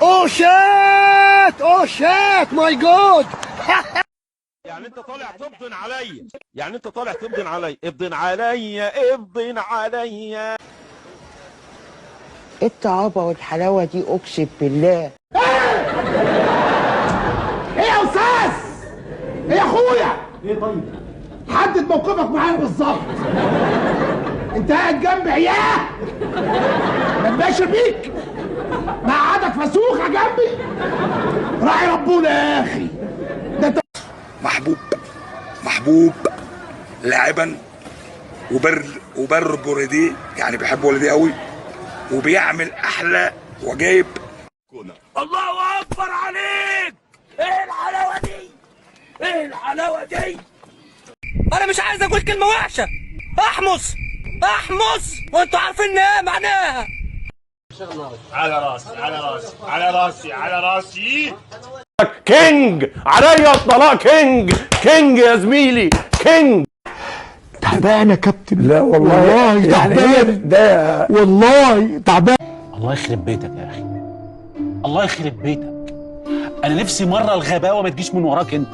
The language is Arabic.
اوه شات، اوه شات، ماي جود. يعني انت طالع تبضن عليا، يعني انت طالع تبضن عليا، ابضن عليا، ابضن عليا. ايه الطعابه والحلاوه دي اقسم بالله. ايه يا استاذ؟ ايه يا اخويا؟ ايه طيب؟ حدد موقفك معايا بالظبط. انت قاعد جنبي عياه؟ ما تبقاش بيك؟ مقعدك فسوخه جنبي؟ راعي ربنا يا اخي. ده انت محبوب لاعبا وبر بورديه، يعني بيحب والديه قوي وبيعمل احلى وجايب. الله اكبر عليك! ايه الحلاوه دي؟ ايه الحلاوه دي؟ انا مش عايز اقول كلمه وحشه. احمص احمص، وانتوا عارفين ايه معناها. على راسي على راسي على راسي على راسي. كينج عليا الطلاق، كينج كينج يا زميلي، كينج. تعبان يا كابتن. لا والله والله يعني تعبان ده والله تعبان. الله يخرب بيتك يا اخي، الله يخرب بيتك. انا نفسي مره الغباوه ما تجيش من وراك انت.